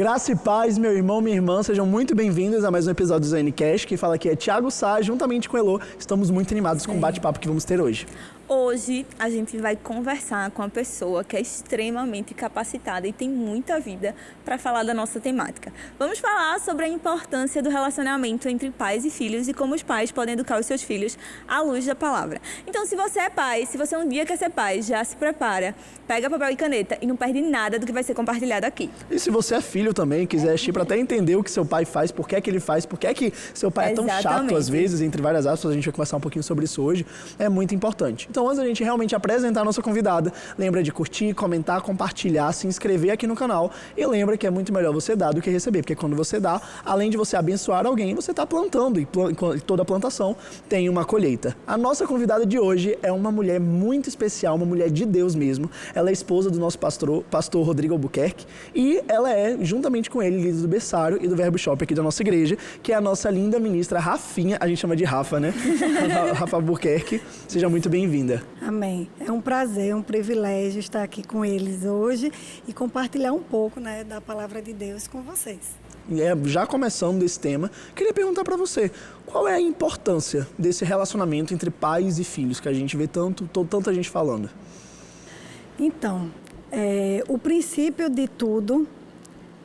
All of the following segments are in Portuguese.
Graça e paz, meu irmão, minha irmã, sejam muito bem-vindos a mais um episódio do ZNCast. Quem fala aqui é Thiago Sá, juntamente com o Elô. Estamos muito animados com o bate-papo que vamos ter hoje. Hoje a gente vai conversar com uma pessoa que é extremamente capacitada e tem muita vida para falar da nossa temática. Vamos falar sobre a importância do relacionamento entre pais e filhos e como os pais podem educar os seus filhos à luz da palavra. Então, se você é pai, se você um dia quer ser pai, já se prepara, pega papel e caneta e não perde nada do que vai ser compartilhado aqui. E se você é filho também, quiser assistir para até entender o que seu pai faz, por que é que ele faz, por que é que seu pai é tão chato às vezes, entre várias aspas, a gente vai conversar um pouquinho sobre isso hoje, é muito importante. Então, antes da gente realmente apresentar a nossa convidada, lembra de curtir, comentar, compartilhar, se inscrever aqui no canal e lembra que é muito melhor você dar do que receber, porque quando você dá, além de você abençoar alguém, você está plantando e toda plantação tem uma colheita. A nossa convidada de hoje é uma mulher muito especial, uma mulher de Deus mesmo. Ela é esposa do nosso pastor Rodrigo Albuquerque e ela é, juntamente com ele, líder do berçário e do Verbo Shop aqui da nossa igreja, que é a nossa linda ministra Rafinha, a gente chama de Rafa, né? Rafa Albuquerque. Seja muito bem-vinda. Amém. É um prazer, um privilégio estar aqui com eles hoje e compartilhar um pouco, né, da palavra de Deus com vocês. Já começando desse tema, queria perguntar para você, qual é a importância desse relacionamento entre pais e filhos, que a gente vê tanta gente falando? Então, o princípio de tudo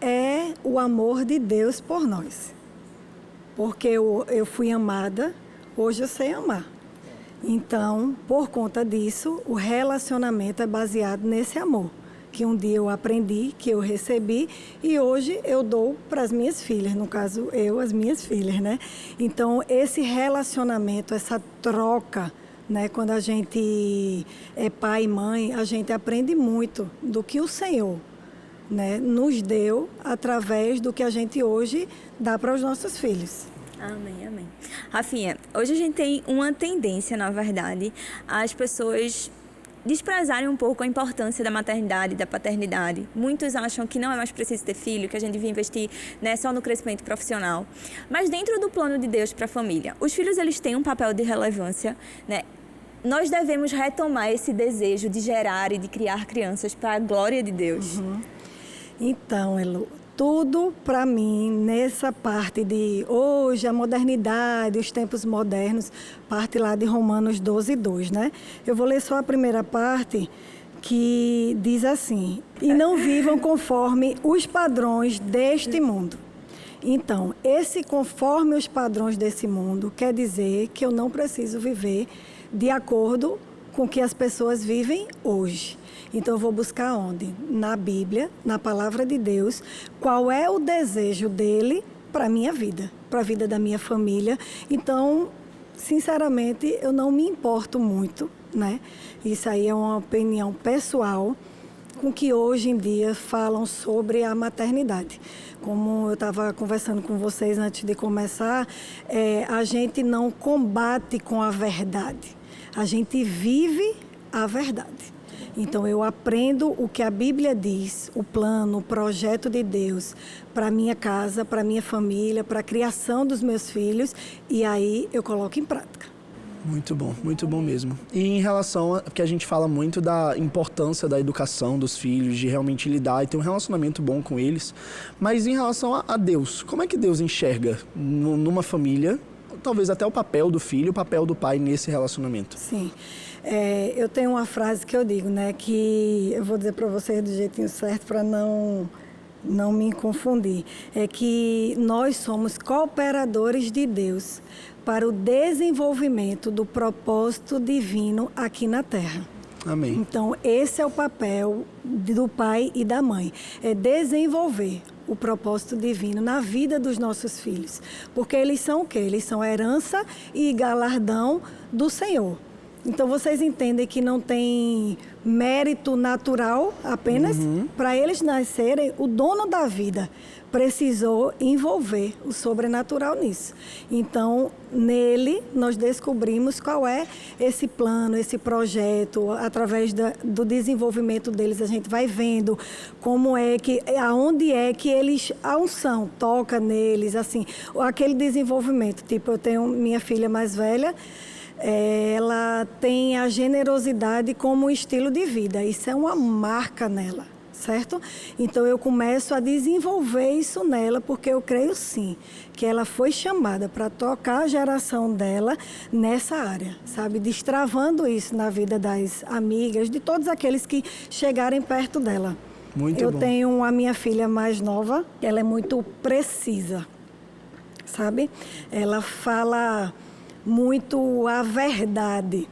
é o amor de Deus por nós. Porque eu fui amada, hoje eu sei amar. Então, por conta disso, o relacionamento é baseado nesse amor, que um dia eu aprendi, que eu recebi e hoje eu dou para as minhas filhas, no caso as minhas filhas, né? Então, esse relacionamento, essa troca, né? Quando a gente é pai e mãe, a gente aprende muito do que o Senhor, né, nos deu através do que a gente hoje dá para os nossos filhos. Amém, amém. Rafinha, hoje a gente tem uma tendência, na verdade, as pessoas desprezarem um pouco a importância da maternidade e da paternidade. Muitos acham que não é mais preciso ter filho, que a gente devia investir, né, só no crescimento profissional. Mas dentro do plano de Deus para a família, os filhos eles têm um papel de relevância, né? Nós devemos retomar esse desejo de gerar e de criar crianças para a glória de Deus. Uhum. Então, Elo, tudo para mim, nessa parte de hoje, a modernidade, os tempos modernos, parte lá de Romanos 12:2, né? Eu vou ler só a primeira parte, que diz assim: e não vivam conforme os padrões deste mundo. Então, esse conforme os padrões desse mundo quer dizer que eu não preciso viver de acordo com o que as pessoas vivem hoje. Então, eu vou buscar onde? Na Bíblia, na Palavra de Deus, qual é o desejo dele para a minha vida, para a vida da minha família. Então, sinceramente, eu não me importo muito, né? Isso aí é uma opinião pessoal com que hoje em dia falam sobre a maternidade. Como eu estava conversando com vocês antes de começar, a gente não combate com a verdade, a gente vive a verdade. Então, eu aprendo o que a Bíblia diz, o plano, o projeto de Deus para a minha casa, para a minha família, para a criação dos meus filhos, e aí eu coloco em prática. Muito bom mesmo. E em relação a que a gente fala muito da importância da educação dos filhos, de realmente lidar e ter um relacionamento bom com eles, mas em relação a Deus, como é que Deus enxerga numa família, talvez até o papel do filho, o papel do pai nesse relacionamento? Sim. Eu tenho uma frase que eu digo, né, que eu vou dizer para vocês do jeitinho certo para não me confundir. É que nós somos cooperadores de Deus para o desenvolvimento do propósito divino aqui na Terra. Amém. Então, esse é o papel do pai e da mãe, é desenvolver o propósito divino na vida dos nossos filhos. Porque eles são o quê? Eles são a herança e galardão do Senhor. Então, vocês entendem que não tem mérito natural apenas? Para eles nascerem, o dono da vida precisou envolver o sobrenatural nisso. Então, nele, nós descobrimos qual é esse plano, esse projeto. Através do desenvolvimento deles, a gente vai vendo como é que, aonde é que eles, a unção toca neles, assim, aquele desenvolvimento. Tipo, eu tenho minha filha mais velha, ela tem a generosidade como estilo de vida. Isso é uma marca nela. certo? Então, eu começo a desenvolver isso nela, porque eu creio sim, que ela foi chamada para tocar a geração dela nessa área, sabe? Destravando isso na vida das amigas, de todos aqueles que chegarem perto dela. Muito eu bom. tenho a minha filha mais nova, ela é muito precisa, sabe? Ela fala muito a verdade,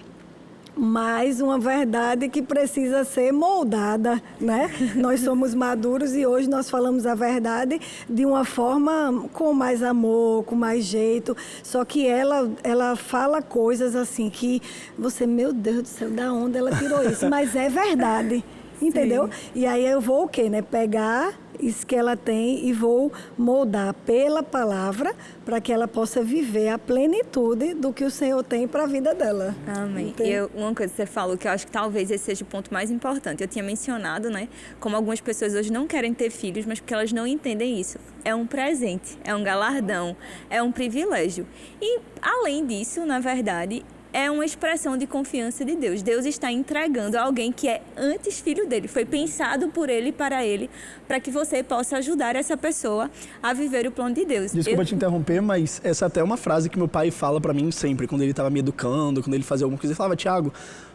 mas uma verdade que precisa ser moldada, né? Nós somos maduros e hoje nós falamos a verdade de uma forma com mais amor, com mais jeito, só que ela fala coisas assim que você, meu Deus do céu, da onde ela tirou isso? Mas é verdade, entendeu? Sim. E aí eu vou o quê, né? Pegar isso que ela tem e vou moldar pela palavra para que ela possa viver a plenitude do que o Senhor tem para a vida dela. Amém. E uma coisa que você falou que eu acho que talvez esse seja o ponto mais importante. Eu tinha mencionado, né, como algumas pessoas hoje não querem ter filhos, mas porque elas não entendem isso. É um presente, é um galardão, é um privilégio. E, além disso, na verdade, é uma expressão de confiança de Deus. Deus está entregando a alguém que é antes filho dele. Foi pensado por ele e para ele, para que você possa ajudar essa pessoa a viver o plano de Deus. Desculpa te interromper, mas essa até é uma frase que meu pai fala para mim sempre, quando ele estava me educando, quando ele fazia alguma coisa. Ele falava, Tiago,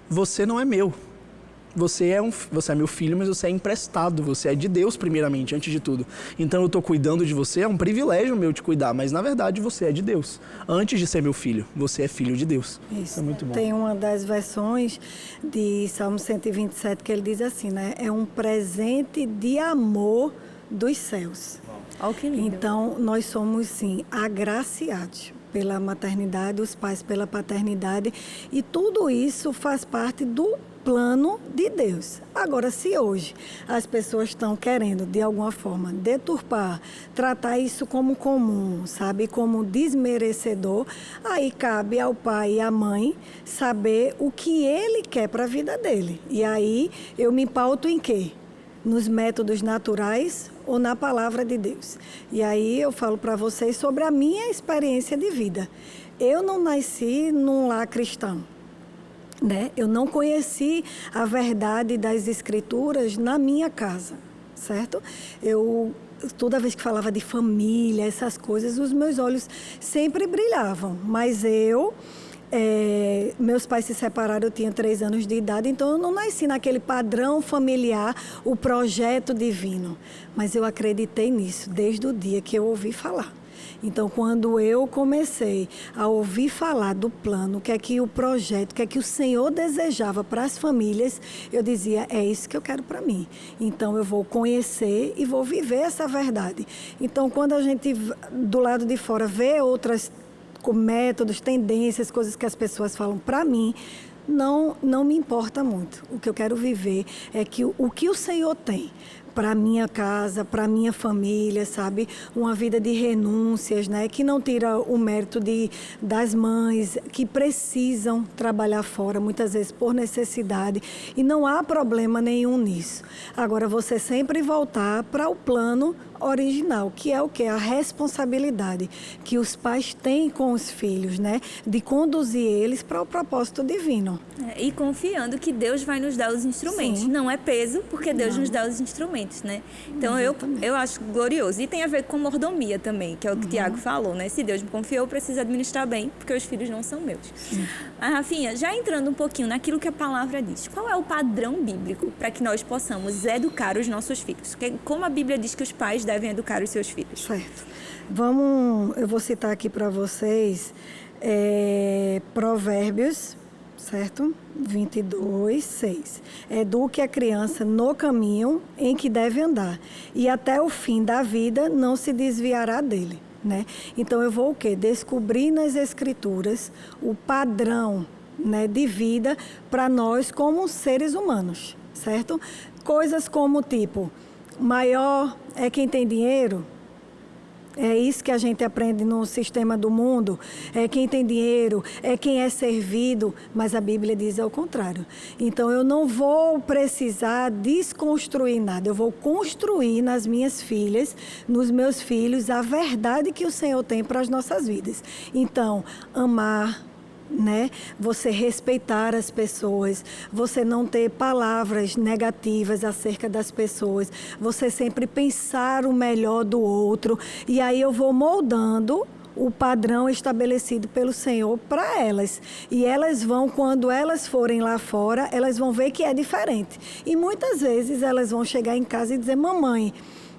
você não é meu. Você é meu filho, mas você é emprestado, você é de Deus primeiramente, antes de tudo. Então eu estou cuidando de você, é um privilégio meu te cuidar, mas na verdade você é de Deus. Antes de ser meu filho, você é filho de Deus. Isso é muito bom. Tem uma das versões de Salmo 127 que ele diz assim, né? É um presente de amor dos céus. Olha que lindo. Então nós somos sim agraciados pela maternidade, os pais pela paternidade, e tudo isso faz parte do plano de Deus. Agora, se hoje as pessoas estão querendo, de alguma forma, deturpar, tratar isso como comum, sabe, como desmerecedor, aí cabe ao pai e à mãe saber o que ele quer para a vida dele. E aí eu me pauto em quê? Nos métodos naturais ou na palavra de Deus. E aí eu falo para vocês sobre a minha experiência de vida. Eu não nasci num lar cristão, né? Eu não conheci a verdade das escrituras na minha casa, certo? Toda vez que falava de família, essas coisas, os meus olhos sempre brilhavam, mas meus pais se separaram, eu tinha 3 anos de idade, então eu não nasci naquele padrão familiar, o projeto divino, mas eu acreditei nisso desde o dia que eu ouvi falar. Então, quando eu comecei a ouvir falar do plano, o que é que o projeto, o que é que o Senhor desejava para as famílias, eu dizia, é isso que eu quero para mim. Então, eu vou conhecer e vou viver essa verdade. Então, quando a gente, do lado de fora, vê outras métodos, tendências, coisas que as pessoas falam para mim, não me importa muito. O que eu quero viver é que o que o Senhor tem para minha casa, para minha família, sabe? Uma vida de renúncias, né? Que não tira o mérito das mães que precisam trabalhar fora, muitas vezes por necessidade, e não há problema nenhum nisso. Agora, você sempre voltar para o plano original, que é o quê? A responsabilidade que os pais têm com os filhos, né? De conduzir eles para o propósito divino. E confiando que Deus vai nos dar os instrumentos. Sim. Não é peso, porque Deus nos dá os instrumentos, né? Então eu acho glorioso. E tem a ver com mordomia também, que é o que o Tiago falou, né? Se Deus me confiou, eu preciso administrar bem, porque os filhos não são meus. Mas, Rafinha, já entrando um pouquinho naquilo que a palavra diz, qual é o padrão bíblico para que nós possamos educar os nossos filhos? Como a Bíblia diz que os pais devem educar os seus filhos? Certo. Eu vou citar aqui para vocês Provérbios, certo? 22:6. Eduque a criança no caminho em que deve andar, e até o fim da vida não se desviará dele, né? Então eu vou o quê? Descobrir nas Escrituras o padrão, né, de vida para nós como seres humanos, certo? Coisas como tipo, maior é quem tem dinheiro. É isso que a gente aprende no sistema do mundo. É quem tem dinheiro, é quem é servido, mas a Bíblia diz ao contrário. Então, eu não vou precisar desconstruir nada. Eu vou construir nas minhas filhas, nos meus filhos, a verdade que o Senhor tem para as nossas vidas. Então, amar, né? Você respeitar as pessoas, você não ter palavras negativas acerca das pessoas, você sempre pensar o melhor do outro. E aí eu vou moldando o padrão estabelecido pelo Senhor para elas. E elas vão, quando elas forem lá fora, elas vão ver que é diferente. E muitas vezes elas vão chegar em casa e dizer: mamãe,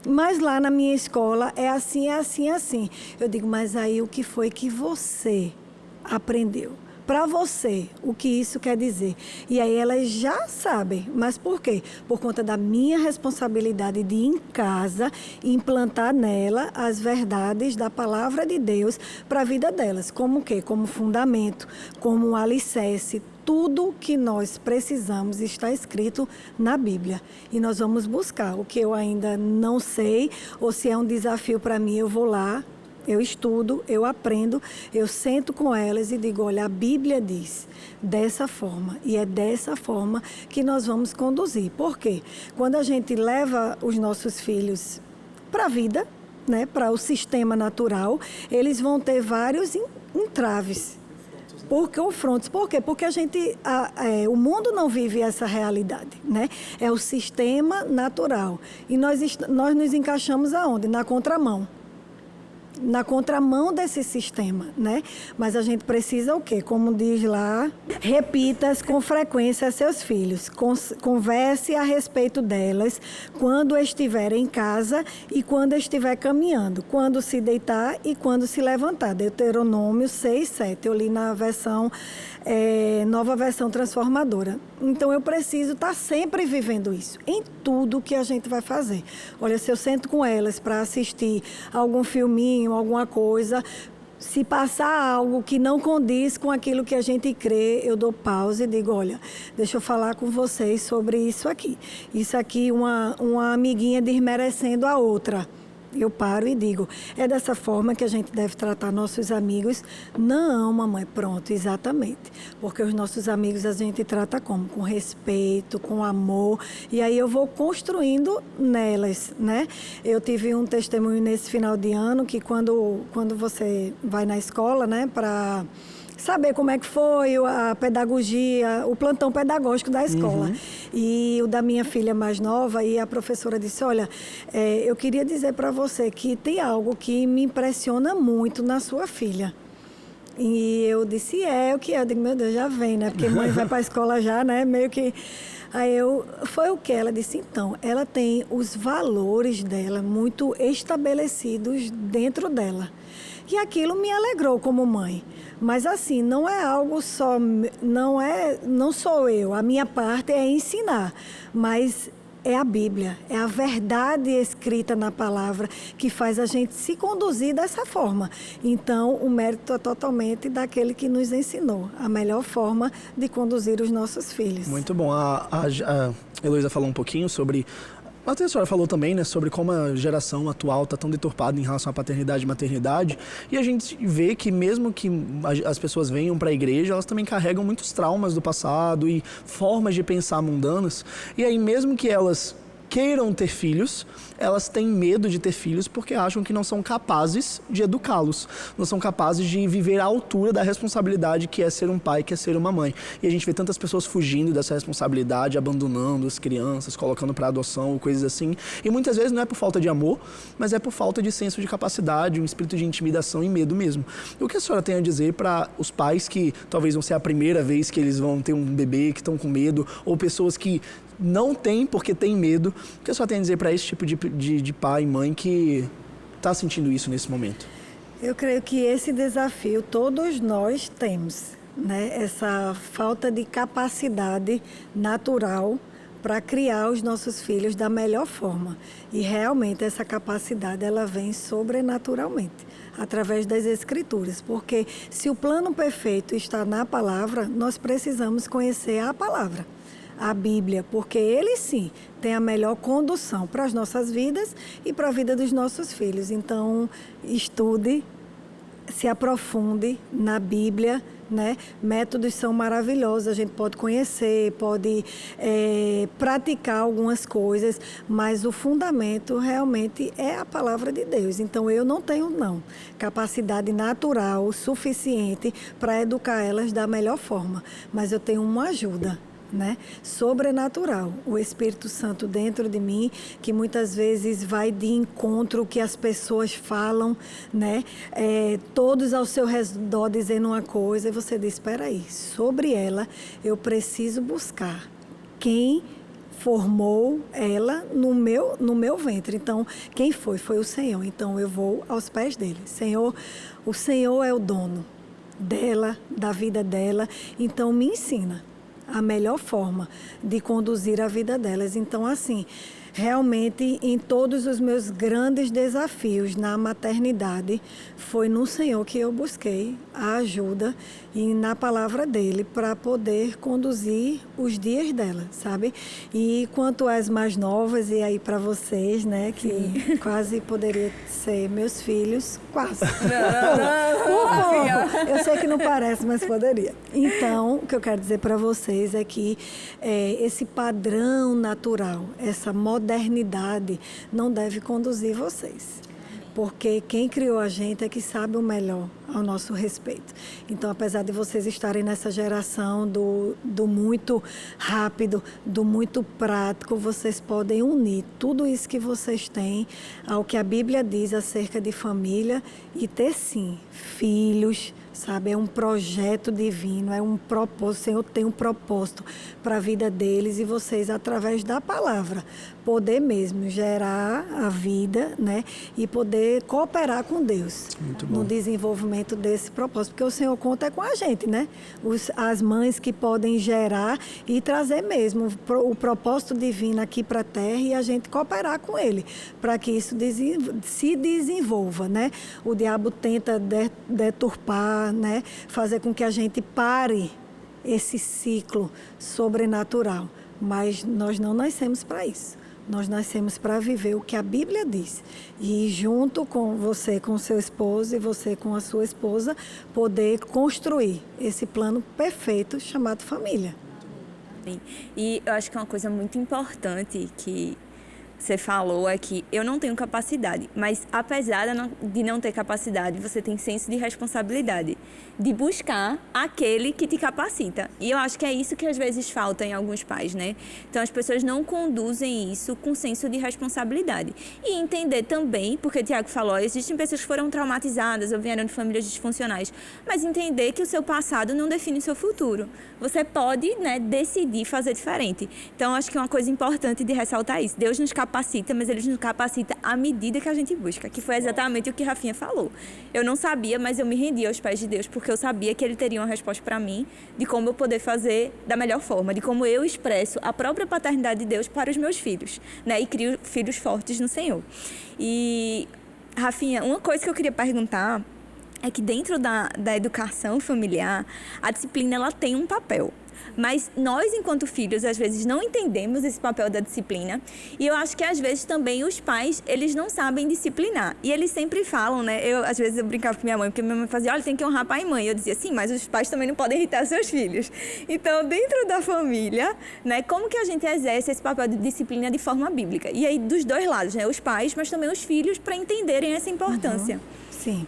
mas lá na minha escola é assim, é assim, é assim. Eu digo: mas aí o que foi que você aprendeu? Para você, o que isso quer dizer? E aí elas já sabem. Mas por quê? Por conta da minha responsabilidade de ir em casa implantar nela as verdades da palavra de Deus para a vida delas. Como o quê? Como fundamento, como um alicerce. Tudo que nós precisamos está escrito na Bíblia. E nós vamos buscar. O que eu ainda não sei, ou se é um desafio para mim, eu vou lá. Eu estudo, eu aprendo, eu sento com elas e digo: olha, a Bíblia diz dessa forma, e é dessa forma que nós vamos conduzir. Por quê? Quando a gente leva os nossos filhos para a vida, né, para o sistema natural, eles vão ter vários entraves. Confrontos. Por quê? Porque o mundo não vive essa realidade, né? É o sistema natural. E nós nos encaixamos aonde? Na contramão. Na contramão desse sistema, né? Mas a gente precisa o quê? Como diz lá, repita-as com frequência a seus filhos. Converse a respeito delas quando estiver em casa e quando estiver caminhando. Quando se deitar e quando se levantar. Deuteronômio 6:7. Eu li na versão, nova versão transformadora. Então, eu preciso estar sempre vivendo isso, em tudo que a gente vai fazer. Olha, se eu sento com elas para assistir algum filminho, alguma coisa, se passar algo que não condiz com aquilo que a gente crê, eu dou pausa e digo: olha, deixa eu falar com vocês sobre isso aqui. Isso aqui, uma amiguinha desmerecendo a outra. Eu paro e digo: é dessa forma que a gente deve tratar nossos amigos? Não, mamãe, pronto, exatamente. Porque os nossos amigos a gente trata como? Com respeito, com amor. E aí eu vou construindo nelas, né? Eu tive um testemunho nesse final de ano que quando você vai na escola, né, para saber como é que foi a pedagogia, o plantão pedagógico da escola. Uhum. E o da minha filha mais nova, e a professora disse: olha, eu queria dizer para você que tem algo que me impressiona muito na sua filha. E eu disse: o que é? Eu digo: meu Deus, já vem, né? Porque mãe vai para a escola já, né? Meio que... Aí foi o que? Ela disse: então, ela tem os valores dela muito estabelecidos dentro dela. E aquilo me alegrou como mãe. Mas assim, não é algo só, não sou eu. A minha parte é ensinar, mas é a Bíblia, é a verdade escrita na palavra que faz a gente se conduzir dessa forma. Então, o mérito é totalmente daquele que nos ensinou a melhor forma de conduzir os nossos filhos. Muito bom. A Heloísa falou um pouquinho sobre... Até a senhora falou também, né, sobre como a geração atual está tão deturpada em relação à paternidade e maternidade. E a gente vê que mesmo que as pessoas venham para a igreja, elas também carregam muitos traumas do passado e formas de pensar mundanas. E aí, mesmo que elas queiram ter filhos, elas têm medo de ter filhos porque acham que não são capazes de educá-los, não são capazes de viver à altura da responsabilidade que é ser um pai, que é ser uma mãe. E a gente vê tantas pessoas fugindo dessa responsabilidade, abandonando as crianças, colocando para adoção, coisas assim. E muitas vezes não é por falta de amor, mas é por falta de senso de capacidade, um espírito de intimidação e medo mesmo. O que a senhora tem a dizer para os pais que talvez vão ser a primeira vez que eles vão ter um bebê, que estão com medo, ou pessoas que não têm porque têm medo? O que a senhora tem a dizer para esse tipo de pai e mãe que está sentindo isso nesse momento? Eu creio que esse desafio todos nós temos, né? Essa falta de capacidade natural para criar os nossos filhos da melhor forma. E realmente essa capacidade ela vem sobrenaturalmente, através das Escrituras. Porque se o plano perfeito está na palavra, nós precisamos conhecer a palavra, a Bíblia, porque ele sim tem a melhor condução para as nossas vidas e para a vida dos nossos filhos. Então, estude, se aprofunde na Bíblia, né? Métodos são maravilhosos, a gente pode conhecer, pode praticar algumas coisas, mas o fundamento realmente é a palavra de Deus. Então, eu não tenho, capacidade natural suficiente para educar elas da melhor forma, mas eu tenho uma ajuda, né? Sobrenatural, o Espírito Santo dentro de mim, que muitas vezes vai de encontro que as pessoas falam, né? Todos ao seu redor dizendo uma coisa, e você diz, espera aí, sobre ela eu preciso buscar quem formou ela no meu ventre. Então, quem foi? Foi o Senhor. Então, eu vou aos pés dele. Senhor, o Senhor é o dono dela, da vida dela, então me ensina a melhor forma de conduzir a vida delas. Então, assim, realmente, em todos os meus grandes desafios na maternidade, foi no Senhor que eu busquei a ajuda e na palavra dele para poder conduzir os dias dela, sabe? E quanto às mais novas, e aí para vocês, né, que quase poderia ser meus filhos, quase. Não. Eu sei que não parece, mas poderia. Então, o que eu quero dizer para vocês é que esse padrão natural, essa modernidade, não deve conduzir vocês. Porque quem criou a gente é que sabe o melhor ao nosso respeito. Então, apesar de vocês estarem nessa geração do muito rápido, do muito prático, vocês podem unir tudo isso que vocês têm ao que a Bíblia diz acerca de família e ter, sim, filhos, sabe? É um projeto divino, é um propósito. O Senhor tem um propósito para a vida deles e vocês, através da palavra, poder mesmo gerar a vida, né? E poder cooperar com Deus no desenvolvimento desse propósito. Porque o Senhor conta com a gente, né? As mães que podem gerar e trazer mesmo o propósito divino aqui para a terra e a gente cooperar com Ele, para que isso se desenvolva, né? O diabo tenta deturpar, né? Fazer com que a gente pare esse ciclo sobrenatural. Mas nós não nascemos para isso. Nós nascemos para viver o que a Bíblia diz. E junto com você, com o seu esposo, e você com a sua esposa, poder construir esse plano perfeito chamado família. E eu acho que é uma coisa muito importante que você falou é que eu não tenho capacidade, mas apesar de não ter capacidade, você tem senso de responsabilidade, de buscar aquele que te capacita. E eu acho que é isso que às vezes falta em alguns pais, né? Então as pessoas não conduzem isso com senso de responsabilidade. E entender também, porque o Tiago falou, existem pessoas que foram traumatizadas ou vieram de famílias disfuncionais, mas entender que o seu passado não define o seu futuro. Você pode, né, decidir fazer diferente. Então acho que é uma coisa importante de ressaltar isso. Deus nos capacita, mas Ele nos capacita à medida que a gente busca, que foi exatamente o que Rafinha falou. Eu não sabia, mas eu me rendi aos pés de Deus, porque eu sabia que Ele teria uma resposta para mim, de como eu poder fazer da melhor forma, de como eu expresso a própria paternidade de Deus para os meus filhos, né? E crio filhos fortes no Senhor. E, Rafinha, uma coisa que eu queria perguntar é que dentro da educação familiar, a disciplina ela tem um papel. Mas nós, enquanto filhos, às vezes não entendemos esse papel da disciplina. E eu acho que, às vezes, também os pais, eles não sabem disciplinar. E eles sempre falam, né? Às vezes, eu brincava com minha mãe, porque minha mãe fazia, olha, tem que honrar pai e mãe. Eu dizia, sim, mas os pais também não podem irritar seus filhos. Então, dentro da família, né? Como que a gente exerce esse papel de disciplina de forma bíblica? E aí, dos dois lados, né? Os pais, mas também os filhos, para entenderem essa importância. Sim.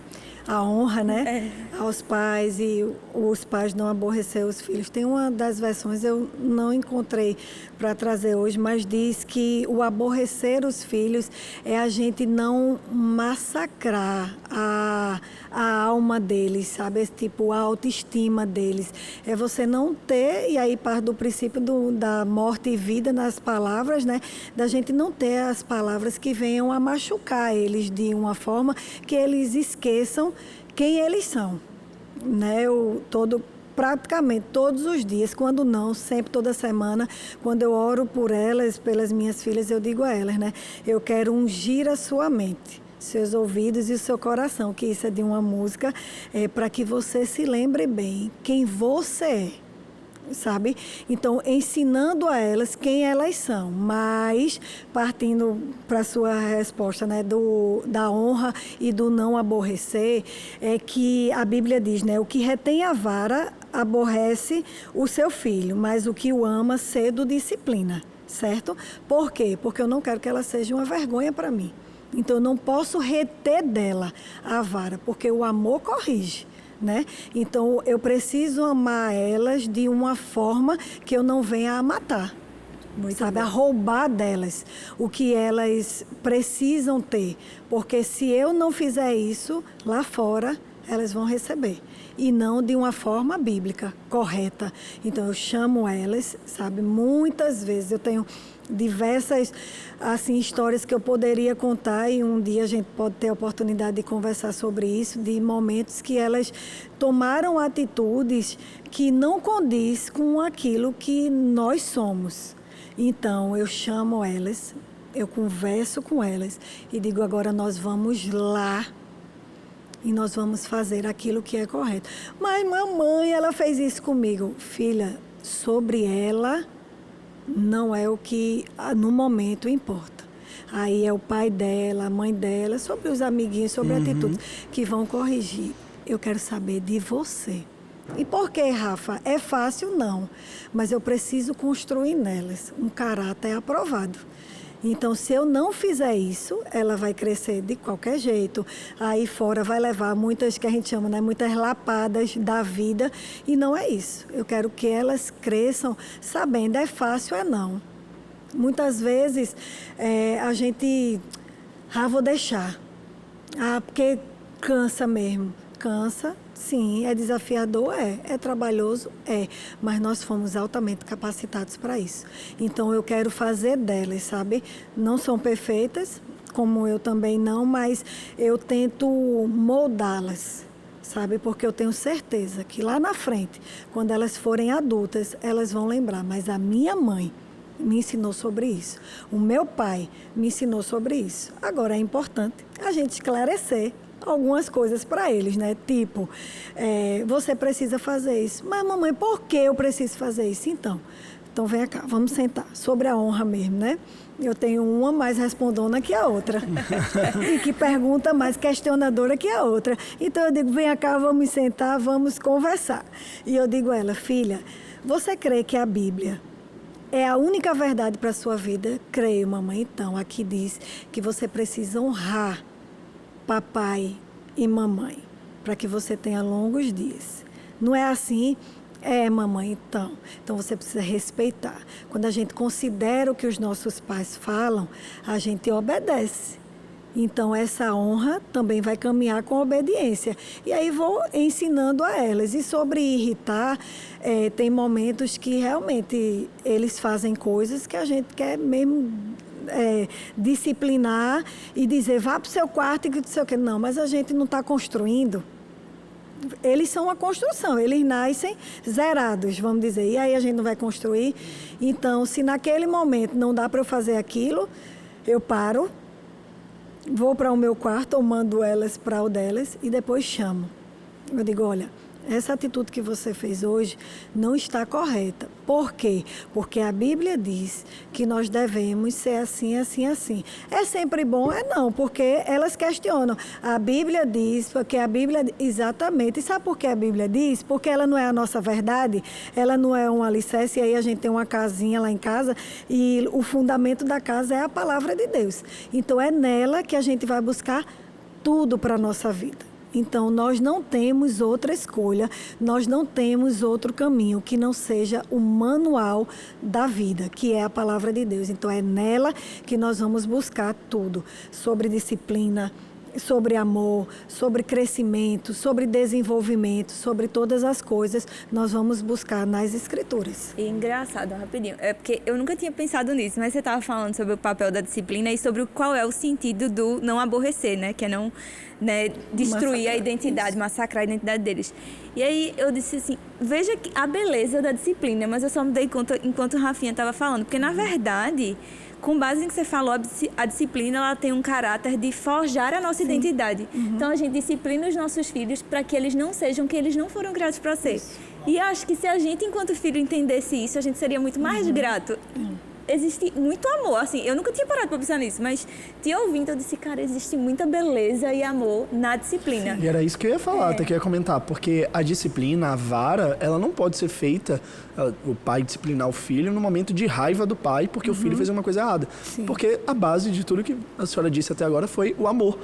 A honra, né, aos pais e os pais não aborrecer os filhos. Tem uma das versões, eu não encontrei para trazer hoje, mas diz que o aborrecer os filhos é a gente não massacrar a alma deles, sabe? Tipo, a autoestima deles. É você não ter, e aí parte do princípio da morte e vida nas palavras, né? Da gente não ter as palavras que venham a machucar eles de uma forma que eles esqueçam quem eles são, né? Praticamente todos os dias, quando não, sempre, toda semana, quando eu oro por elas, pelas minhas filhas, eu digo a elas, né? Eu quero ungir a sua mente, seus ouvidos e o seu coração, que isso é de uma música, para que você se lembre bem quem você é. sabe? Então, ensinando a elas quem elas são, mas partindo para a sua resposta, né, da honra e do não aborrecer, é que a Bíblia diz, né, o que retém a vara aborrece o seu filho, mas o que o ama cedo disciplina, certo? Por quê? Porque eu não quero que ela seja uma vergonha para mim. Então, eu não posso reter dela a vara, porque o amor corrige. Né? Então, eu preciso amar elas de uma forma que eu não venha a matar, sabe? A roubar delas o que elas precisam ter. Porque se eu não fizer isso, lá fora, elas vão receber. E não de uma forma bíblica, correta. Então, eu chamo elas, sabe? Muitas vezes eu tenho diversas assim, histórias que eu poderia contar e um dia a gente pode ter a oportunidade de conversar sobre isso, de momentos que elas tomaram atitudes que não condiz com aquilo que nós somos. Então, eu chamo elas, eu converso com elas e digo, agora nós vamos lá e nós vamos fazer aquilo que é correto. Mas, mamãe, ela fez isso comigo. Filha, sobre ela não é o que no momento importa. Aí é o pai dela, a mãe dela, sobre os amiguinhos, sobre atitudes que vão corrigir. Eu quero saber de você. E por que, Rafa? É fácil? Não. Mas eu preciso construir nelas um caráter aprovado. Então, se eu não fizer isso, ela vai crescer de qualquer jeito. Aí fora vai levar muitas, que a gente chama, né, muitas lapadas da vida. E não é isso. Eu quero que elas cresçam sabendo, é fácil, é não. Muitas vezes a gente, vou deixar. Porque cansa mesmo. Cansa, sim, é desafiador, é trabalhoso, mas nós fomos altamente capacitados para isso. Então, eu quero fazer delas, sabe? Não são perfeitas, como eu também não, mas eu tento moldá-las, sabe? Porque eu tenho certeza que lá na frente, quando elas forem adultas, elas vão lembrar, mas a minha mãe me ensinou sobre isso. O meu pai me ensinou sobre isso. Agora, é importante a gente esclarecer algumas coisas para eles, né? Tipo, você precisa fazer isso. Mas, mamãe, por que eu preciso fazer isso? Então, vem cá, vamos sentar. Sobre a honra mesmo, né? Eu tenho uma mais respondona que a outra. E que pergunta mais questionadora que a outra. Então, eu digo, vem cá, vamos sentar, vamos conversar. E eu digo a ela, filha, você crê que a Bíblia é a única verdade para a sua vida? Creio, mamãe. Então, aqui diz que você precisa honrar papai e mamãe, para que você tenha longos dias. Não é assim? Mamãe, então você precisa respeitar. Quando a gente considera o que os nossos pais falam, a gente obedece. Então, essa honra também vai caminhar com obediência. E aí vou ensinando a elas. E sobre irritar, tem momentos que realmente eles fazem coisas que a gente quer mesmo disciplinar e dizer, vá para o seu quarto e não sei o quê. Não, mas a gente não está construindo. Eles são uma construção, eles nascem zerados, vamos dizer. E aí a gente não vai construir. Então, se naquele momento não dá para eu fazer aquilo, eu paro, vou para o meu quarto ou mando elas para o delas e depois chamo. Eu digo, olha, essa atitude que você fez hoje não está correta. Por quê? Porque a Bíblia diz que nós devemos ser assim, assim, assim. É sempre bom? Não, porque elas questionam. A Bíblia diz, porque a Bíblia... Exatamente. E sabe por que a Bíblia diz? Porque ela não é a nossa verdade, ela não é um alicerce, e aí a gente tem uma casinha lá em casa e o fundamento da casa é a palavra de Deus. Então, é nela que a gente vai buscar tudo para a nossa vida. Então, nós não temos outra escolha, nós não temos outro caminho que não seja o manual da vida, que é a palavra de Deus. Então, é nela que nós vamos buscar tudo sobre disciplina, sobre amor, sobre crescimento, sobre desenvolvimento, sobre todas as coisas, nós vamos buscar nas Escrituras. E engraçado, rapidinho, porque eu nunca tinha pensado nisso, mas você estava falando sobre o papel da disciplina e sobre qual é o sentido do não aborrecer, né? Que é não destruir a identidade, massacrar a identidade deles. E aí eu disse assim, veja a beleza da disciplina, mas eu só me dei conta enquanto o Rafinha estava falando, porque na verdade... Com base em que você falou, a disciplina ela tem um caráter de forjar a nossa identidade. Então, a gente disciplina os nossos filhos para que eles não sejam o que eles não foram criados para ser. E acho que se a gente, enquanto filho, entendesse isso, a gente seria muito mais grato. Existe muito amor, assim, eu nunca tinha parado pra pensar nisso, mas te ouvindo, eu disse, cara, existe muita beleza e amor na disciplina. E era isso que eu ia falar, até que eu ia comentar, porque a disciplina, a vara, ela não pode ser feita, o pai disciplinar o filho no momento de raiva do pai, porque o filho fez uma coisa errada. Sim. Porque a base de tudo que a senhora disse até agora foi o amor.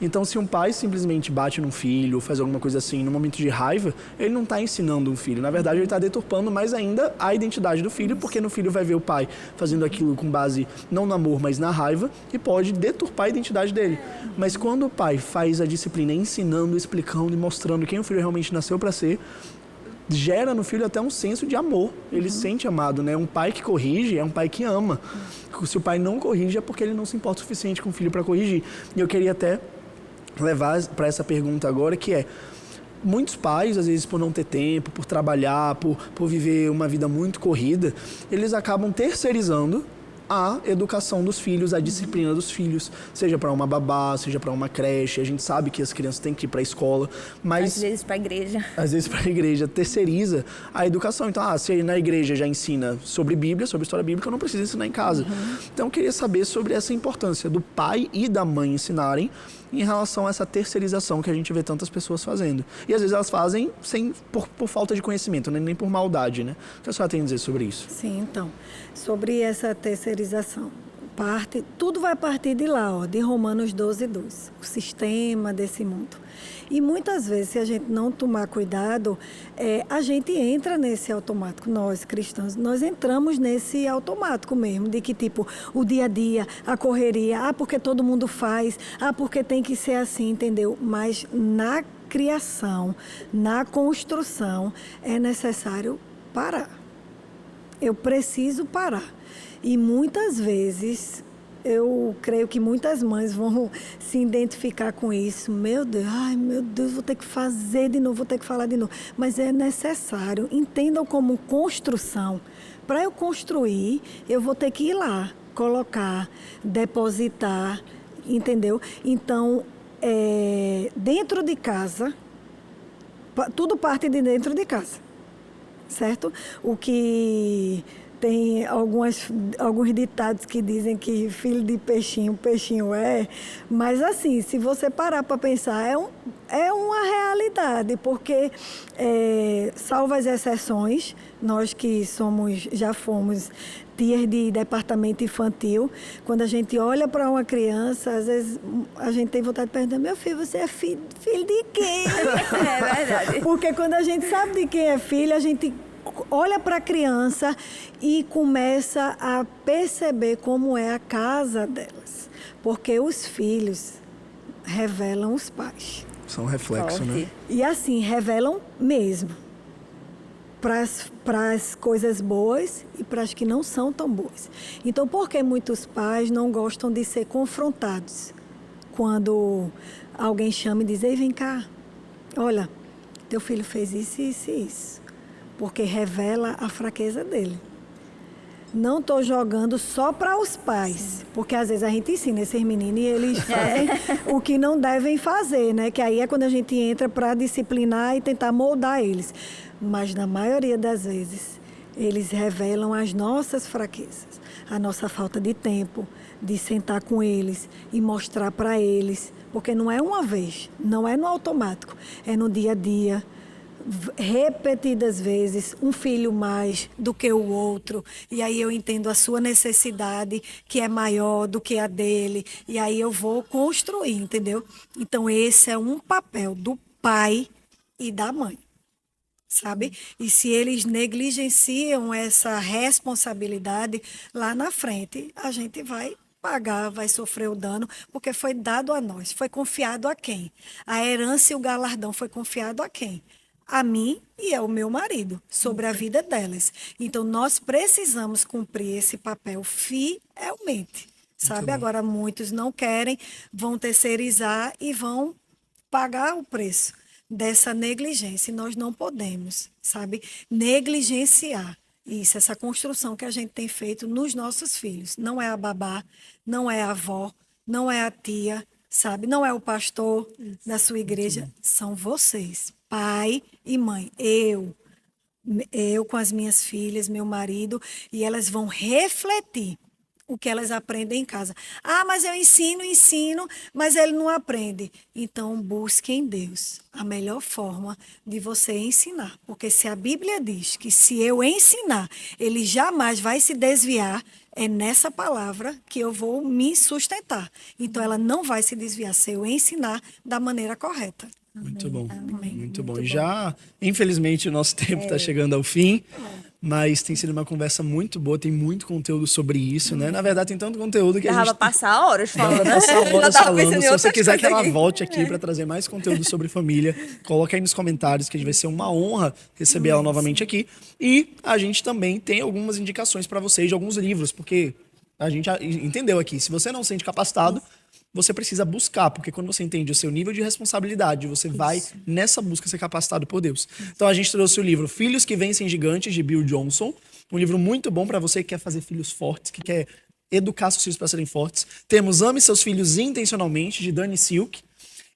Então, se um pai simplesmente bate num filho, ou faz alguma coisa assim, no momento de raiva, ele não está ensinando um filho. Na verdade, ele está deturpando mais ainda a identidade do filho, porque no filho vai ver o pai fazendo aquilo com base não no amor, mas na raiva, e pode deturpar a identidade dele. Mas quando o pai faz a disciplina ensinando, explicando e mostrando quem o filho realmente nasceu para ser, gera no filho até um senso de amor. Ele se sente amado, né? Um pai que corrige é um pai que ama. Se o pai não corrige é porque ele não se importa o suficiente com o filho para corrigir. E eu queria até levar para essa pergunta agora, que é: muitos pais, às vezes por não ter tempo, por trabalhar, por viver uma vida muito corrida, eles acabam terceirizando a educação dos filhos, a disciplina dos filhos, seja para uma babá, seja para uma creche. A gente sabe que as crianças têm que ir para a escola, mas Às vezes para a igreja. às vezes para a igreja terceiriza a educação. Então, se na igreja já ensina sobre Bíblia, sobre história bíblica, eu não preciso ensinar em casa. Então, eu queria saber sobre essa importância do pai e da mãe ensinarem em relação a essa terceirização que a gente vê tantas pessoas fazendo. E às vezes elas fazem por falta de conhecimento, né? Nem por maldade, né? O que a senhora tem a dizer sobre isso? Sim, então, sobre essa terceirização, tudo vai partir de lá, ó, de Romanos 12:2, o sistema desse mundo. E muitas vezes, se a gente não tomar cuidado, a gente entra nesse automático. Nós, cristãos, nós entramos nesse automático mesmo, de que, tipo, o dia a dia, a correria, porque todo mundo faz, porque tem que ser assim, entendeu? Mas na criação, na construção, é necessário parar. Eu preciso parar. E muitas vezes, eu creio que muitas mães vão se identificar com isso. Meu Deus, vou ter que fazer de novo, vou ter que falar de novo. Mas é necessário. Entendam como construção. Para eu construir, eu vou ter que ir lá, colocar, depositar, entendeu? Então, dentro de casa, tudo parte de dentro de casa, certo? O que... Tem alguns ditados que dizem que filho de peixinho, peixinho é. Mas, assim, se você parar para pensar, é uma realidade, porque, salvo as exceções, nós que já fomos tias de departamento infantil, quando a gente olha para uma criança, às vezes a gente tem vontade de perguntar: meu filho, você é filho de quem? É verdade. Porque quando a gente sabe de quem é filho, a gente olha para a criança e começa a perceber como é a casa delas. Porque os filhos revelam os pais. São reflexo, né? E assim, revelam mesmo. Para as coisas boas e para as que não são tão boas. Então, por que muitos pais não gostam de ser confrontados? Quando alguém chama e diz: ei, vem cá, olha, teu filho fez isso, isso e isso. Porque revela a fraqueza dele. Não estou jogando só para os pais, porque às vezes a gente ensina esses meninos e eles fazem o que não devem fazer, né? Que aí é quando a gente entra para disciplinar e tentar moldar eles. Mas na maioria das vezes, eles revelam as nossas fraquezas, a nossa falta de tempo, de sentar com eles e mostrar para eles. Porque não é uma vez, não é no automático, é no dia a dia, repetidas vezes, um filho mais do que o outro, e aí eu entendo a sua necessidade, que é maior do que a dele, e aí eu vou construir, entendeu? Então esse é um papel do pai e da mãe, sabe? E se eles negligenciam essa responsabilidade, lá na frente a gente vai pagar, vai sofrer o dano, porque foi dado a nós, foi confiado a quem? A herança e o galardão foi confiado a quem? A mim e ao meu marido, sobre a vida delas. Então, nós precisamos cumprir esse papel fielmente, sabe? Agora, muitos não querem, vão terceirizar e vão pagar o preço dessa negligência. E nós não podemos, sabe? Negligenciar isso, essa construção que a gente tem feito nos nossos filhos. Não é a babá, não é a avó, não é a tia, sabe? Não é o pastor da sua igreja, são vocês, pai e mãe. Eu, eu com as minhas filhas, meu marido, e elas vão refletir o que elas aprendem em casa. Ah, mas eu ensino, mas ele não aprende. Então, busque em Deus a melhor forma de você ensinar. Porque se a Bíblia diz que se eu ensinar, ele jamais vai se desviar, é nessa palavra que eu vou me sustentar. Então, ela não vai se desviar se eu ensinar da maneira correta. Muito bom, Amém. muito bom. Já, infelizmente, o nosso tempo está chegando ao fim, mas tem sido uma conversa muito boa, tem muito conteúdo sobre isso, né? Na verdade, tem tanto conteúdo que a gente... Dava passar horas falando, né? Passar horas falando. Se você quiser que ela aqui. volte aqui para trazer mais conteúdo sobre família, coloca aí nos comentários, que vai ser uma honra receber ela novamente aqui. E a gente também tem algumas indicações para vocês de alguns livros, porque a gente entendeu aqui, se você não se sente capacitado, você precisa buscar, porque quando você entende o seu nível de responsabilidade, você vai nessa busca ser capacitado por Deus. Então a gente trouxe o livro Filhos que Vencem Gigantes, de Bill Johnson, um livro muito bom para você que quer fazer filhos fortes, que quer educar seus filhos para serem fortes. Temos Ame Seus Filhos Intencionalmente, de Dani Silk.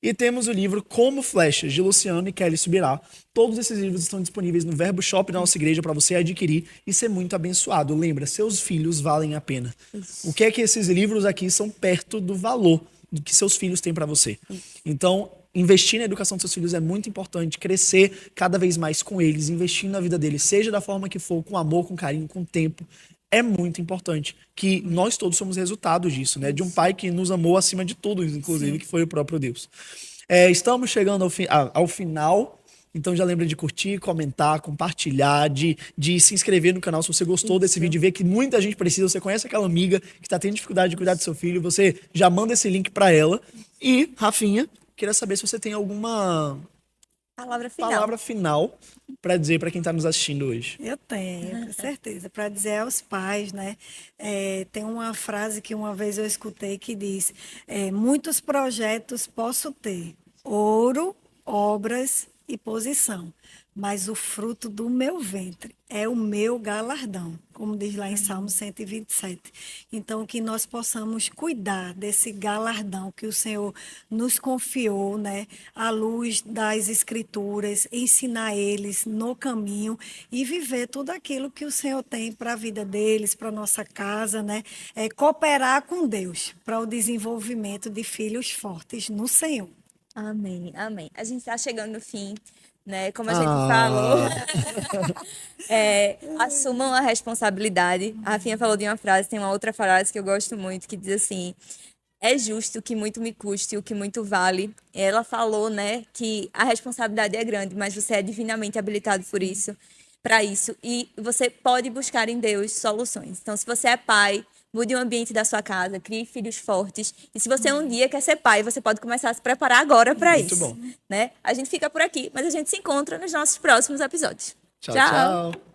E temos o livro Como Flechas, de Luciano e Kelly Subirá. Todos esses livros estão disponíveis no Verbo Shop da nossa igreja para você adquirir e ser muito abençoado. Lembra, seus filhos valem a pena. Isso. O que é que esses livros aqui são perto do valor que seus filhos têm para você? Então, investir na educação dos seus filhos é muito importante, crescer cada vez mais com eles, investir na vida deles, seja da forma que for, com amor, com carinho, com tempo. É muito importante, que nós todos somos resultado disso, né? De um pai que nos amou acima de tudo, inclusive, que foi o próprio Deus. Estamos chegando ao final, então já lembra de curtir, comentar, compartilhar, de se inscrever no canal se você gostou desse vídeo, ver que muita gente precisa, você conhece aquela amiga que está tendo dificuldade de cuidar do seu filho, você já manda esse link para ela. E, Rafinha, queria saber se você tem alguma palavra final para dizer para quem está nos assistindo hoje. Eu tenho, com certeza. Para dizer aos pais, né? Tem uma frase que uma vez eu escutei que diz: muitos projetos posso ter, ouro, obras e posição, mas o fruto do meu ventre é o meu galardão, como diz lá em Salmo 127. Então, que nós possamos cuidar desse galardão que o Senhor nos confiou, né, à luz das Escrituras, ensinar eles no caminho e viver tudo aquilo que o Senhor tem para a vida deles, para a nossa casa, né, cooperar com Deus para o desenvolvimento de filhos fortes no Senhor. Amém, amém. A gente está chegando no fim, né? Como a gente falou, assumam a responsabilidade. A Rafinha falou de uma frase, tem uma outra frase que eu gosto muito, que diz assim: é justo que muito me custe o que muito vale. Ela falou, né, que a responsabilidade é grande, mas você é divinamente habilitado por isso, para isso, e você pode buscar em Deus soluções. Então, se você é pai, mude o ambiente da sua casa, crie filhos fortes. E se você um dia quer ser pai, você pode começar a se preparar agora para isso. Muito bom. Né? A gente fica por aqui, mas a gente se encontra nos nossos próximos episódios. Tchau, tchau.